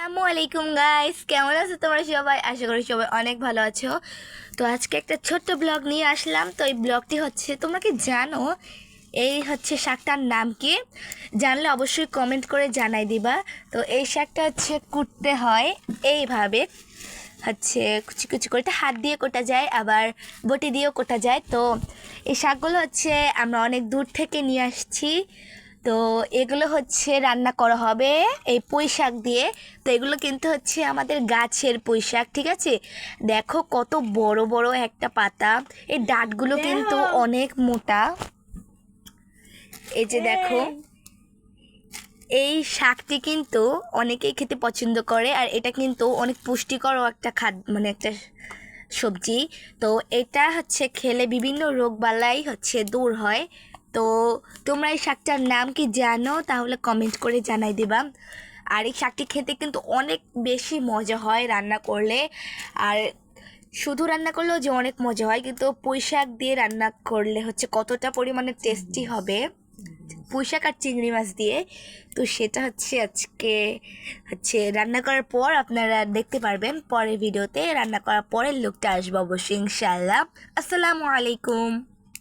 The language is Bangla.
আসসালামু আলাইকুম গাইস, কেমন আছো তোমরা সবাই? আশা করি সবাই অনেক ভালো আছো। তো আজকে একটা ছোট্ট ব্লগ নিয়ে আসলাম। তো এই ব্লগটি হচ্ছে, তোমরা কি জানো এই হচ্ছে শাকটার নাম কি? জানলে অবশ্যই কমেন্ট করে জানাই দিবা। তো এই শাকটা হচ্ছে কুটতে হয় এইভাবে, হচ্ছে কুচি কুচি করে, এটা হাত দিয়ে কোটা যায়, আবার বটি দিয়েও কোটা যায়। তো এই শাকগুলো হচ্ছে আমরা অনেক দূর থেকে নিয়ে আসছি। তো এগুলো হচ্ছে রান্না করা হবে এই পুঁই শাক দিয়ে। তো এগুলো কিন্তু হচ্ছে আমাদের গাছের পুঁই শাক, ঠিক আছে? দেখো কত বড় বড় একটা পাতা, এই ডাঁটগুলো কিন্তু অনেক মোটা। এই যে দেখো, এই শাকটি কিন্তু অনেকেই খেতে পছন্দ করে, আর এটা কিন্তু অনেক পুষ্টিকরও একটা খাদ্য, মানে একটা সবজি। তো এটা হচ্ছে খেলে বিভিন্ন রোগবালাই হচ্ছে দূর হয়। তো তোমরা এই শাকটার নাম কি জানো? তাহলে কমেন্ট করে জানাই দিবা। আর এই শাকটি খেতে কিন্তু অনেক বেশি মজা হয় রান্না করলে। আর শুধু রান্না করলেও যে অনেক মজা হয়, কিন্তু পুঁই শাক দিয়ে রান্না করলে হচ্ছে কতটা পরিমাণে টেস্টি হবে পুঁই শাক আর চিংড়ি মাছ দিয়ে। তো সেটা হচ্ছে আজকে হচ্ছে রান্না করার পর আপনারা দেখতে পারবেন। পরের ভিডিওতে রান্না করার পরের লুকটা আসবে অবশ্যই, ইনশাআল্লাহ। আসসালামু আলাইকুম।